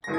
Hi,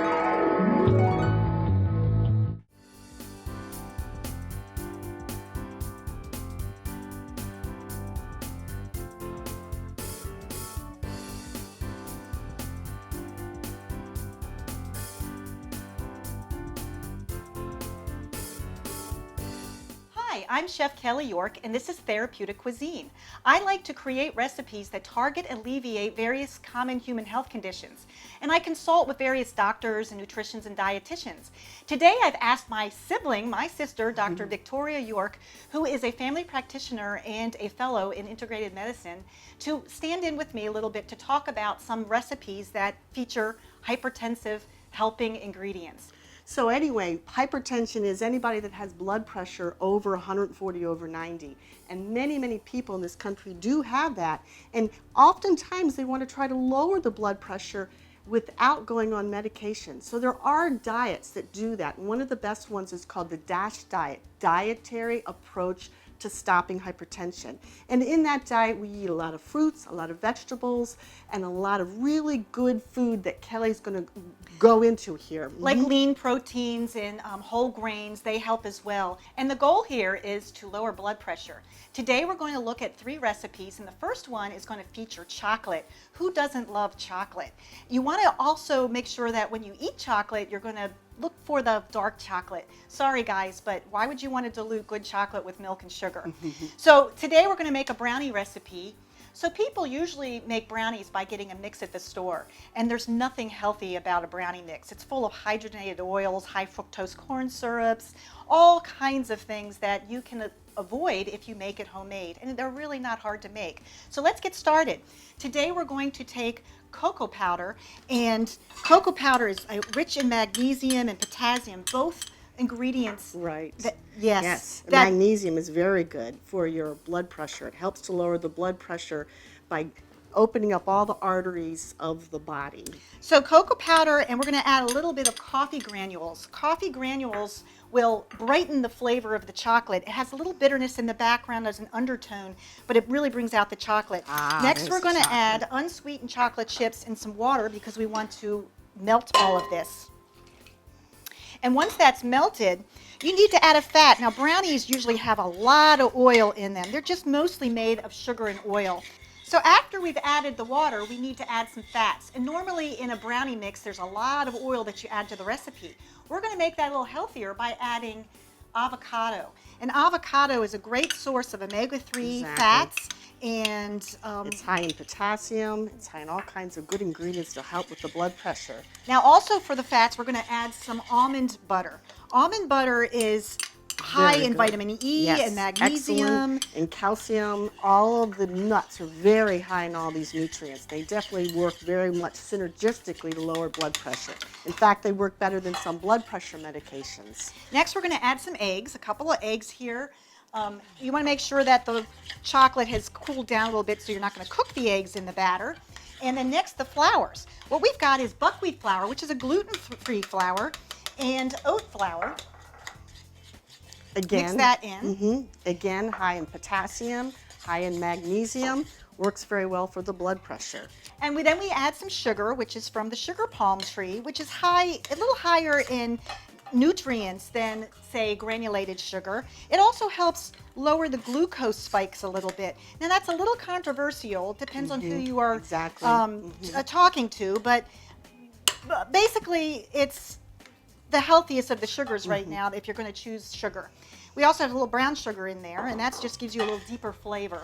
I'm Chef Kelly Yorke, and this is Therapeutic Cuisine. I like to create recipes that target and alleviate various common human health conditions, and I consult with various doctors and nutritionists and dietitians. Today, I've asked my sibling, my sister, Dr. Victoria Yorke, who is a family practitioner and a fellow in integrated medicine, to stand in with me a little bit to talk about some recipes that feature hypertensive helping ingredients. So anyway, hypertension is anybody that has blood pressure over 140/90. And many people in this country do have that. And oftentimes they want to try to lower the blood pressure without going on medication. So there are diets that do that. And one of the best ones is called the DASH diet, Dietary Approach to Stopping Hypertension. And in that diet, we eat a lot of fruits, a lot of vegetables, and a lot of really good food that Kelly's going to go into here. Like lean proteins and whole grains, they help as well. And the goal here is to lower blood pressure. Today we're going to look at 3 recipes, and the first one is going to feature chocolate. Who doesn't love chocolate? You want to also make sure that when you eat chocolate, you're going to look for the dark chocolate. Sorry guys, but why would you want to dilute good chocolate with milk and sugar? So today we're going to make a brownie recipe. So people usually make brownies by getting a mix at the store, and there's nothing healthy about a brownie mix. It's full of hydrogenated oils, high fructose corn syrups, all kinds of things that you can avoid if you make it homemade, and they're really not hard to make. So let's get started. Today we're going to take cocoa powder, and cocoa powder is rich in magnesium and potassium, both ingredients. Right. Yes. Magnesium is very good for your blood pressure. It helps to lower the blood pressure by opening up all the arteries of the body. So cocoa powder, and we're going to add a little bit of coffee granules. Coffee granules will brighten the flavor of the chocolate. It has a little bitterness in the background as an undertone, but it really brings out the chocolate. Next, we're going to add unsweetened chocolate chips and some water because we want to melt all of this. And once that's melted, you need to add a fat. Now, brownies usually have a lot of oil in them. They're just mostly made of sugar and oil. So after we've added the water, we need to add some fats. And normally in a brownie mix, there's a lot of oil that you add to the recipe. We're going to make that a little healthier by adding avocado. And avocado is a great source of omega-3 fats, and it's high in potassium. It's high in all kinds of good ingredients to help with the blood pressure. Now also for the fats, we're going to add some almond butter. Almond butter is high in vitamin E and magnesium. And calcium. All of the nuts are very high in all these nutrients. They definitely work very much synergistically to lower blood pressure. In fact, they work better than some blood pressure medications. Next, we're going to add some eggs, a couple of eggs here. You want to make sure that the chocolate has cooled down a little bit so you're not going to cook the eggs in the batter. And then next, the flours. What we've got is buckwheat flour, which is a gluten-free flour, and oat flour. Again, mix that in. Again, high in potassium, high in magnesium, works very well for the blood pressure. And then we add some sugar, which is from the sugar palm tree, which is a little higher in nutrients than, say, granulated sugar. It also helps lower the glucose spikes a little bit. Now that's a little controversial. It depends on who you are talking to, but basically it's the healthiest of the sugars right now if you're going to choose sugar. We also have a little brown sugar in there, and that just gives you a little deeper flavor.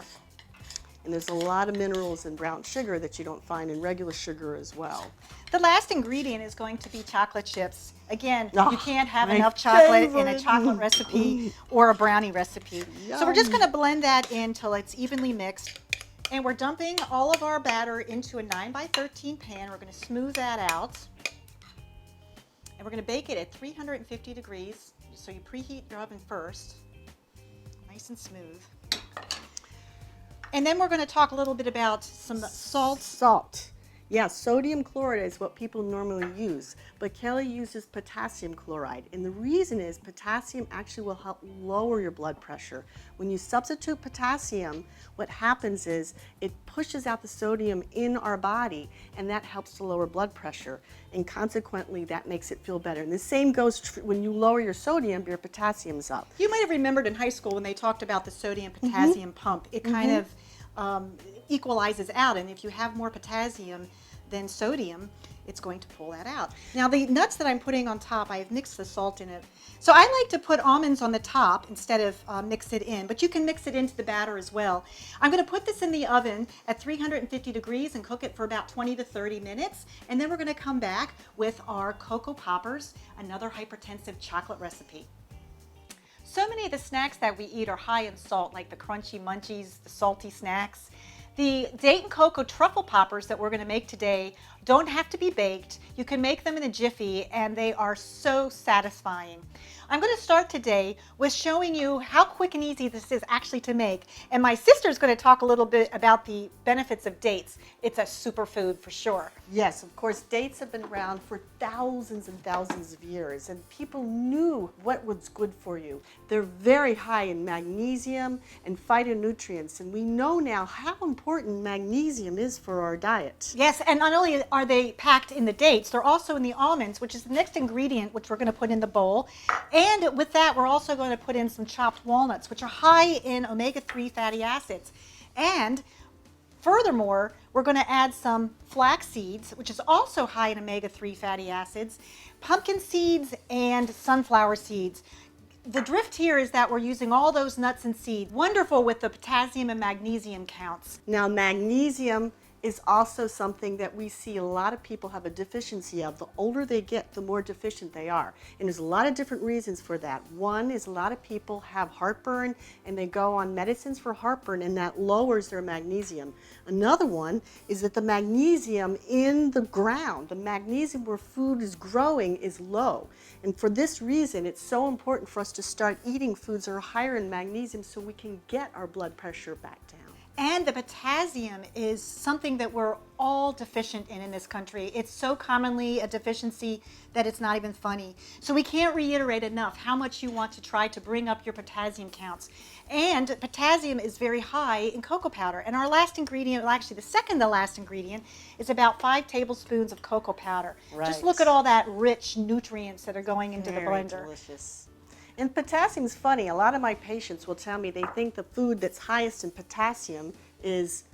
And there's a lot of minerals in brown sugar that you don't find in regular sugar as well. The last ingredient is going to be chocolate chips. Again, you can't have enough chocolate in a chocolate recipe or a brownie recipe. So we're just going to blend that in till it's evenly mixed. And we're dumping all of our batter into a 9x13 pan. We're going to smooth that out. And we're going to bake it at 350 degrees. So you preheat your oven first, nice and smooth. And then we're going to talk a little bit about some salt. Salt. Yeah, sodium chloride is what people normally use, but Kelly uses potassium chloride. And the reason is potassium actually will help lower your blood pressure. When you substitute potassium, what happens is it pushes out the sodium in our body, and that helps to lower blood pressure. And consequently, that makes it feel better. And the same goes when you lower your sodium, your potassium's up. You might have remembered in high school when they talked about the sodium potassium pump. It kind of equalizes out, and if you have more potassium than sodium, it's going to pull that out. Now the nuts that I'm putting on top, I've mixed the salt in it. So I like to put almonds on the top instead of mix it in, but you can mix it into the batter as well. I'm going to put this in the oven at 350 degrees and cook it for about 20 to 30 minutes, and then we're going to come back with our Cocoa Poppers, another hypertensive chocolate recipe. So many of the snacks that we eat are high in salt, like the crunchy munchies, the salty snacks. The date and cocoa truffle poppers that we're going to make today don't have to be baked. You can make them in a jiffy, and they are so satisfying. I'm going to start today with showing you how quick and easy this is actually to make. And my sister's going to talk a little bit about the benefits of dates. It's a superfood for sure. Yes, of course, dates have been around for thousands and thousands of years, and people knew what was good for you. They're very high in magnesium and phytonutrients, and we know now how important magnesium is for our diet. Yes, and not only are they packed in the dates, they're also in the almonds, which is the next ingredient, which we're going to put in the bowl. And with that, we're also going to put in some chopped walnuts, which are high in omega-3 fatty acids. And furthermore, we're going to add some flax seeds, which is also high in omega-3 fatty acids, pumpkin seeds, and sunflower seeds. The drift here is that we're using all those nuts and seeds. Wonderful with the potassium and magnesium counts. Now, magnesium is also something that we see a lot of people have a deficiency of. The older they get, the more deficient they are. And there's a lot of different reasons for that. One is a lot of people have heartburn and they go on medicines for heartburn, and that lowers their magnesium. Another one is that the magnesium in the ground, the magnesium where food is growing, is low. And for this reason, it's so important for us to start eating foods that are higher in magnesium so we can get our blood pressure back down. And the potassium is something that we're all deficient in this country. It's so commonly a deficiency that it's not even funny. So we can't reiterate enough how much you want to try to bring up your potassium counts. And potassium is very high in cocoa powder. And our last ingredient, well, actually the second to last ingredient, is about 5 tablespoons of cocoa powder. Right. Just look at all that rich nutrients that are going into the blender. Very delicious. And potassium's funny. A lot of my patients will tell me they think the food that's highest in potassium is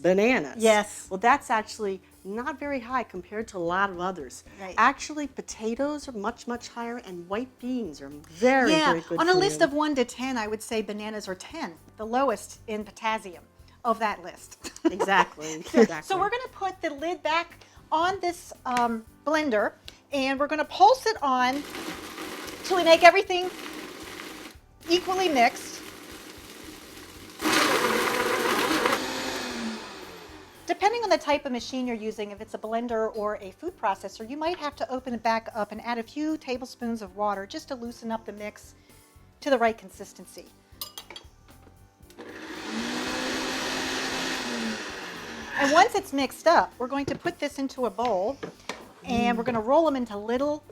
bananas. Yes. Well, that's actually not very high compared to a lot of others. Right. Actually, potatoes are much, much higher, and white beans are very, very good on a for list you. of 1 to 10, I would say bananas are 10, the lowest in potassium of that list. Exactly. So we're going to put the lid back on this blender, and we're going to pulse it on till we make everything equally mixed. Depending on the type of machine you're using, if it's a blender or a food processor, you might have to open it back up and add a few tablespoons of water just to loosen up the mix to the right consistency. And once it's mixed up, we're going to put this into a bowl, and we're going to roll them into little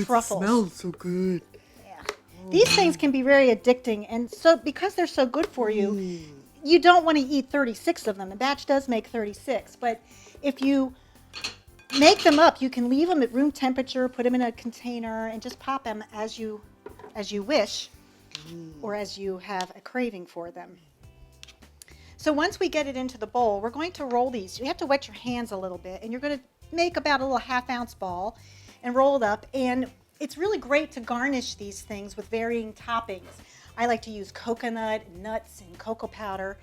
truffles. It smells so good. Yeah. These things can be very addicting, and so because they're so good for you, you don't want to eat 36 of them. The batch does make 36, but if you make them up, you can leave them at room temperature, put them in a container, and just pop them as you wish, or as you have a craving for them. So once we get it into the bowl, we're going to roll these. You have to wet your hands a little bit, and you're going to make about a little half-ounce ball and roll it up. And it's really great to garnish these things with varying toppings. I like to use coconut, nuts, and cocoa powder.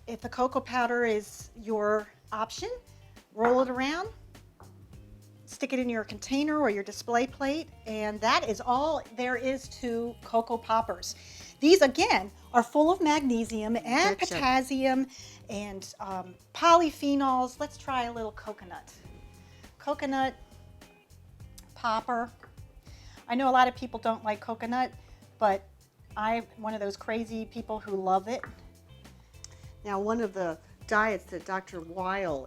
If the cocoa powder is your option, roll it around, stick it in your container or your display plate, and that is all there is to Cocoa Poppers. These, again, are full of magnesium and potassium and polyphenols. Let's try a little coconut. Coconut popper. I know a lot of people don't like coconut, but I'm one of those crazy people who love it. Now, one of the diets that Dr.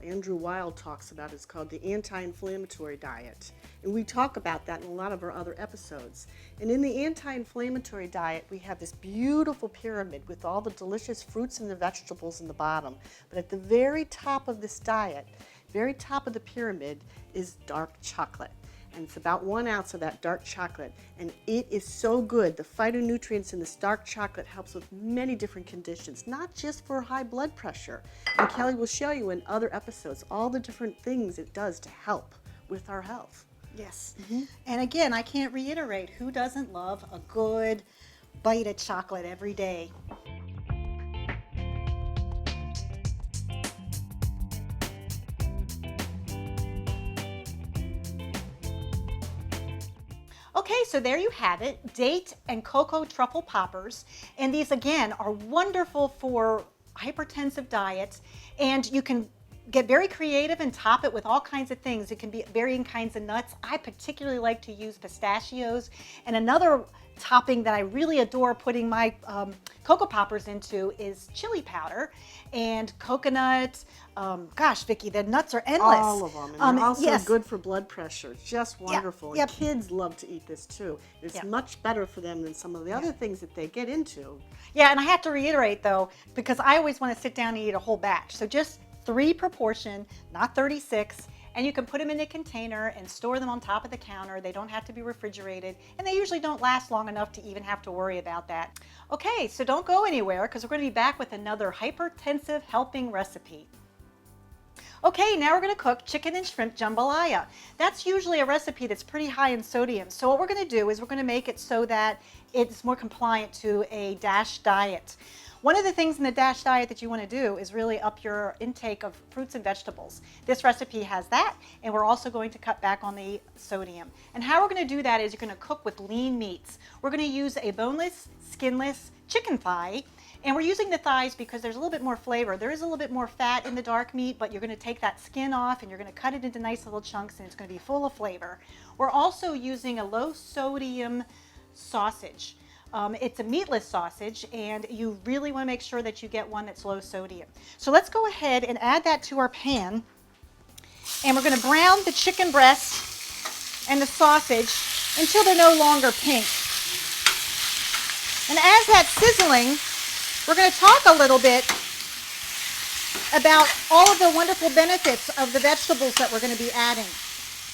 Andrew Weil talks about is called the anti-inflammatory diet. And we talk about that in a lot of our other episodes. And in the anti-inflammatory diet, we have this beautiful pyramid with all the delicious fruits and the vegetables in the bottom. But at the very top of this diet, very top of the pyramid, is dark chocolate. And it's about 1 ounce of that dark chocolate. And it is so good. The phytonutrients in this dark chocolate helps with many different conditions, not just for high blood pressure. And Kelly will show you in other episodes all the different things it does to help with our health. Yes. And again, I can't reiterate, who doesn't love a good bite of chocolate every day? Okay, so there you have it, date and cocoa truffle poppers. And these, again, are wonderful for hypertensive diets. And you can get very creative and top it with all kinds of things. It can be varying kinds of nuts. I particularly like to use pistachios. And another topping that I really adore putting my cocoa poppers into is chili powder and coconut. Gosh, Vicki, the nuts are endless. All of them. And they're also yes. good for blood pressure. Just wonderful. Yep. And kids love to eat this too. It's much better for them than some of the other things that they get into. Yeah, and I have to reiterate though, because I always want to sit down and eat a whole batch. So just 3 per portion, not 36. And you can put them in a container and store them on top of the counter. They don't have to be refrigerated, and they usually don't last long enough to even have to worry about that. Okay, so don't go anywhere because we're going to be back with another hypertensive helping recipe. Okay, now we're going to cook chicken and shrimp jambalaya. That's usually a recipe that's pretty high in sodium. So what we're going to do is we're going to make it so that it's more compliant to a DASH diet. One of the things in the DASH diet that you want to do is really up your intake of fruits and vegetables. This recipe has that, and we're also going to cut back on the sodium. And how we're going to do that is you're going to cook with lean meats. We're going to use a boneless, skinless chicken thigh, and we're using the thighs because there's a little bit more flavor. There is a little bit more fat in the dark meat, but you're going to take that skin off and you're going to cut it into nice little chunks, and it's going to be full of flavor. We're also using a low sodium sausage. It's a meatless sausage, and you really want to make sure that you get one that's low sodium. So let's go ahead and add that to our pan, and we're going to brown the chicken breast and the sausage until they're no longer pink. And as that's sizzling, we're going to talk a little bit about all of the wonderful benefits of the vegetables that we're going to be adding.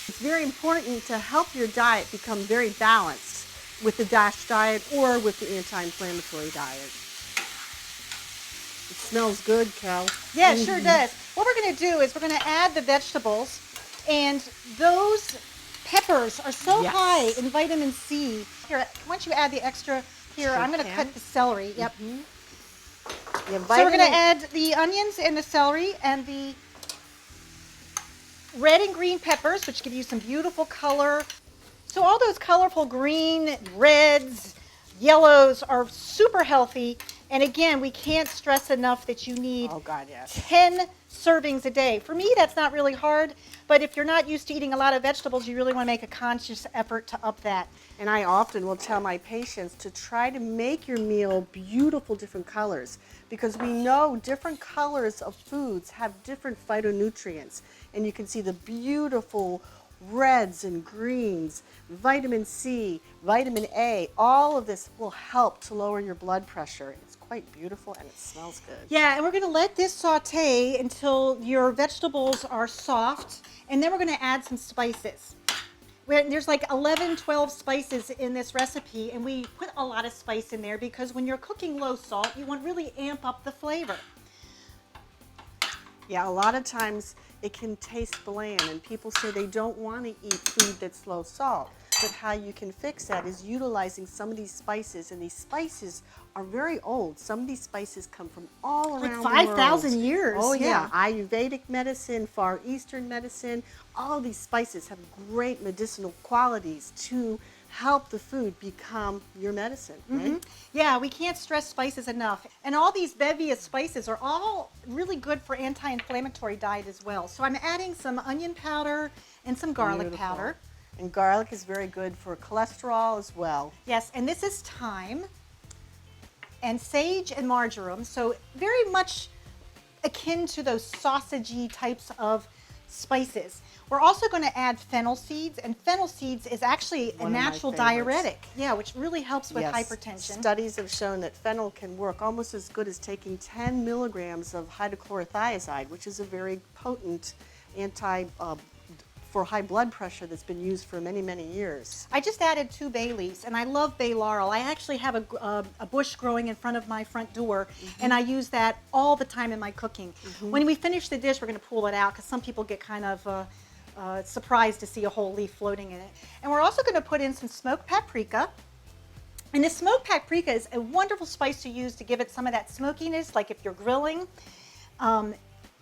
It's very important to help your diet become very balanced with the DASH diet or with the anti-inflammatory diet. It smells good, Kel. Yeah, it sure does. What we're going to do is we're going to add the vegetables, and those peppers are so high in vitamin C. Here, once you add the extra, here, I'm going to cut the celery. Yep. So we're going to add the onions and the celery and the red and green peppers, which give you some beautiful color. So all those colorful green, reds, yellows are super healthy. And again, we can't stress enough that you need 10 servings a day. For me, that's not really hard. But if you're not used to eating a lot of vegetables, you really want to make a conscious effort to up that. And I often will tell my patients to try to make your meal beautiful different colors, because we know different colors of foods have different phytonutrients. And you can see the beautiful reds and greens, vitamin C, vitamin A, all of this will help to lower your blood pressure. It's quite beautiful and it smells good. Yeah, and we're going to let this saute until your vegetables are soft, and then we're going to add some spices. There's like 11, 12 spices in this recipe, and we put a lot of spice in there because when you're cooking low salt, you want to really amp up the flavor. Yeah, a lot of times it can taste bland, and people say they don't want to eat food that's low salt. But how you can fix that is utilizing some of these spices, and these spices are very old. Some of these spices come from all around the world. Like 5,000 years. Oh yeah, Ayurvedic medicine, Far Eastern medicine, all of these spices have great medicinal qualities to help the food become your medicine, right? Yeah, we can't stress spices enough. And all these bevy of spices are all really good for anti-inflammatory diet as well. So I'm adding some onion powder and some garlic powder. And garlic is very good for cholesterol as well. Yes, and this is thyme and sage and marjoram. So very much akin to those sausagey types of spices. We're also going to add fennel seeds, and fennel seeds is actually a One of my natural favorites. diuretic. Yeah, which really helps with Yes. hypertension. Studies have shown that fennel can work almost as good as taking 10 milligrams of hydrochlorothiazide, which is a very potent anti for high blood pressure that's been used for many, many years. I just added 2 bay leaves, and I love bay laurel. I actually have a bush growing in front of my front door, and I use that all the time in my cooking. When we finish the dish, we're going to pull it out because some people get kind of surprised to see a whole leaf floating in it. And we're also going to put in some smoked paprika. And this smoked paprika is a wonderful spice to use to give it some of that smokiness, like if you're grilling.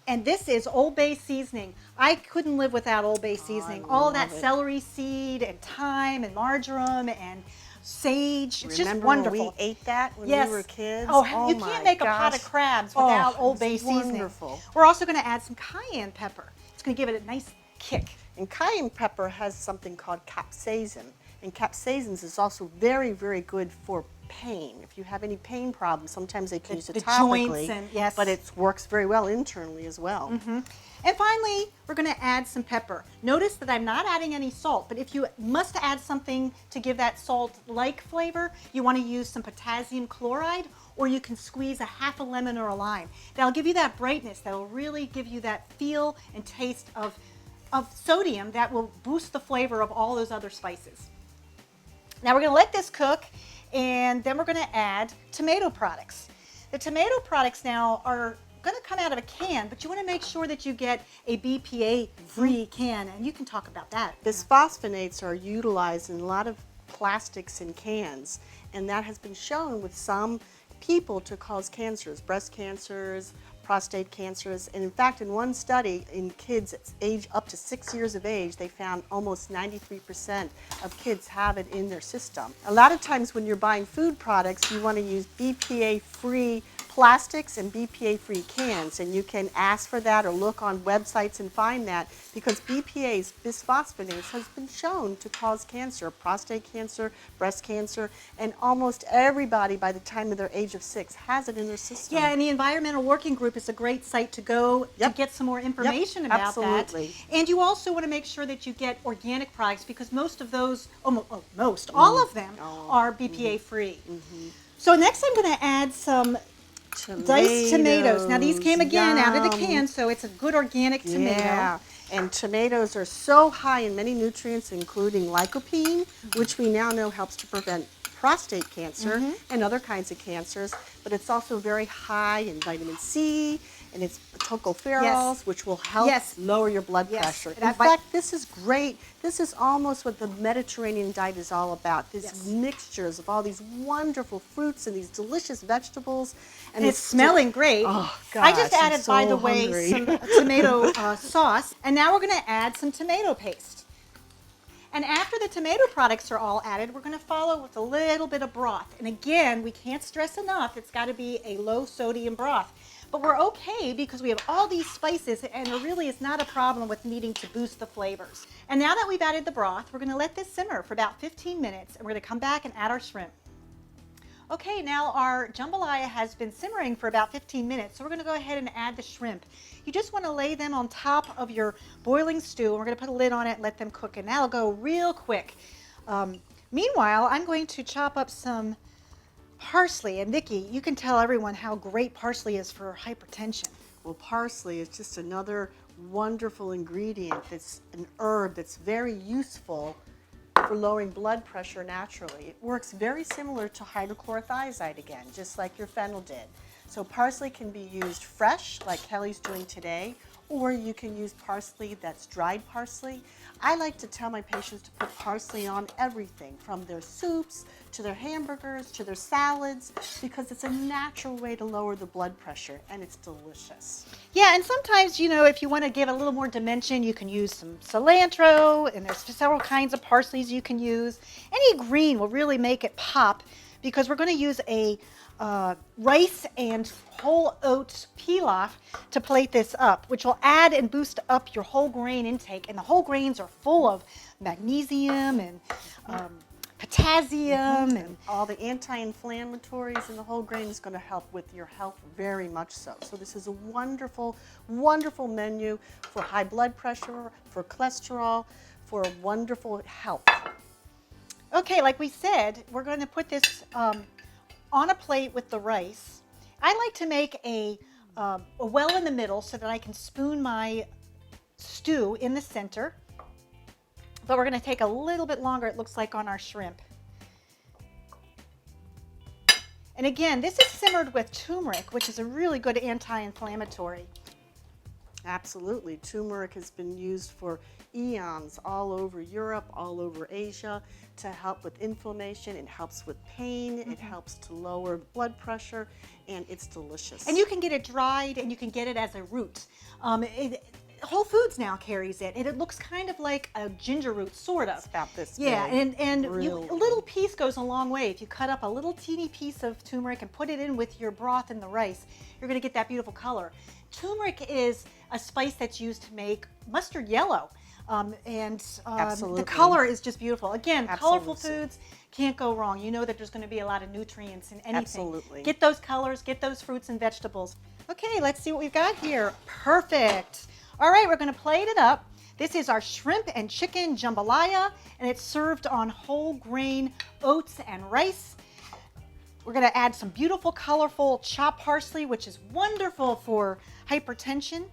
And this is Old Bay seasoning. I couldn't live without Old Bay seasoning. All that celery seed and thyme and marjoram and sage. It's just wonderful. When we ate that when we were kids? Oh, you can't make a pot of crabs without Old Bay seasoning. Wonderful. We're also going to add some cayenne pepper. It's going to give it a nice kick. And cayenne pepper has something called capsaicin. And capsaicin is also very, very good for pain. If you have any pain problems, sometimes they can use it topically, joints but it works very well internally as well. And finally, we're going to add some pepper. Notice that I'm not adding any salt, but if you must add something to give that salt-like flavor, you want to use some potassium chloride, or you can squeeze a half a lemon or a lime. That'll give you that brightness. That'll really give you that feel and taste of sodium that will boost the flavor of all those other spices. Now we're going to let this cook, and then we're going to add tomato products. The tomato products now are going to come out of a can, but you want to make sure that you get a BPA-free can, and you can talk about that. Bisphosphonates are utilized in a lot of plastics in cans, and that has been shown with some people to cause cancers, breast cancers, prostate cancers, and in fact in one study in kids age up to 6 years of age, they found almost 93% of kids have it in their system. A lot of times when you're buying food products, you want to use BPA-free plastics and BPA-free cans, and you can ask for that or look on websites and find that, because BPA's, bisphosphonates, has been shown to cause cancer, prostate cancer, breast cancer, and almost everybody by the time of their age of 6 has it in their system. Yeah, and the Environmental Working Group is a great site to go to get some more information about that. And you also want to make sure that you get organic products, because most of those, all of them are BPA free. So next I'm going to add some diced tomatoes. Now these came again out of the can, so it's a good organic tomato. Yeah, and tomatoes are so high in many nutrients, including lycopene, which we now know helps to prevent prostate cancer and other kinds of cancers, but it's also very high in vitamin C, and it's tocopherols, which will help lower your blood pressure. In fact, this is great. This is almost what the Mediterranean diet is all about. These mixtures of all these wonderful fruits and these delicious vegetables. And it's smelling great. Oh, gosh, I just added, by the way, some tomato sauce, and now we're going to add some tomato paste. And after the tomato products are all added, we're going to follow with a little bit of broth. And again, we can't stress enough, it's got to be a low sodium broth. But we're okay because we have all these spices, and there really is not a problem with needing to boost the flavors. And now that we've added the broth, we're going to let this simmer for about 15 minutes, and we're going to come back and add our shrimp. Okay, now our jambalaya has been simmering for about 15 minutes, so we're going to go ahead and add the shrimp. You just want to lay them on top of your boiling stew, and we're going to put a lid on it and let them cook, and that'll go real quick. Meanwhile, I'm going to chop up some parsley, and Vicki, you can tell everyone how great parsley is for hypertension. Well, parsley is just another wonderful ingredient. That's an herb that's very useful for lowering blood pressure naturally. It works very similar to hydrochlorothiazide again, just like your fennel did. So parsley can be used fresh, like Kelly's doing today, or you can use parsley that's dried parsley. I like to tell my patients to put parsley on everything, from their soups to their hamburgers to their salads, because it's a natural way to lower the blood pressure, and it's delicious. Yeah, and sometimes, you know, if you want to give a little more dimension, you can use some cilantro, and there's several kinds of parsleys you can use. Any green will really make it pop, because we're going to use a rice and whole oats pilaf to plate this up, which will add and boost up your whole grain intake. And the whole grains are full of magnesium and potassium and all the anti-inflammatories in the whole grain is going to help with your health very much so. So this is a wonderful, wonderful menu for high blood pressure, for cholesterol, for a wonderful health. okay, like we said, we're going to put this on a plate with the rice. I like to make a well in the middle so that I can spoon my stew in the center. But we're going to take a little bit longer, it looks like, on our shrimp. And again, this is simmered with turmeric, which is a really good anti-inflammatory. Absolutely. Turmeric has been used for eons all over Europe, all over Asia to help with inflammation. It helps with pain. It helps to lower blood pressure, and it's delicious. And you can get it dried, and you can get it as a root. Whole Foods now carries it, and it looks kind of like a ginger root, sort of. It's about this Yeah, big. and Really a little piece goes a long way. If you cut up a little teeny piece of turmeric and put it in with your broth and the rice, you're going to get that beautiful color. Turmeric is a spice that's used to make mustard yellow. Absolutely. The color is just beautiful. Again, colorful Absolutely. foods can't go wrong. You know that there's going to be a lot of nutrients in anything. Absolutely. Get those colors, get those fruits and vegetables. Okay, let's see what we've got here. Perfect. All right, we're going to plate it up. This is our shrimp and chicken jambalaya, and it's served on whole grain oats and rice. We're going to add some beautiful, colorful chopped parsley, which is wonderful for hypertension.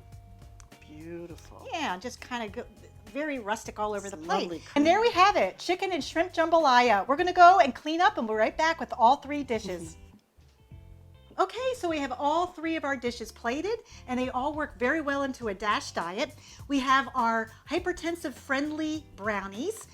Beautiful. Yeah, just kind of very rustic all over It's the plate. lovely. And there we have it, chicken and shrimp jambalaya. We're going to go and clean up, and we'll be right back with all three dishes. Okay, so we have all three of our dishes plated, and they all work very well into a DASH diet. We have our hypertensive-friendly brownies,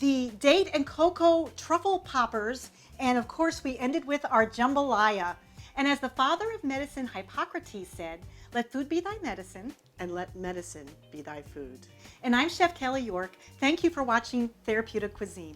the date and cocoa truffle poppers, and of course we ended with our jambalaya. And as the father of medicine Hippocrates said, let food be thy medicine. And let medicine be thy food. And I'm Chef Kelly Yorke. Thank you for watching Therapeutic Cuisine.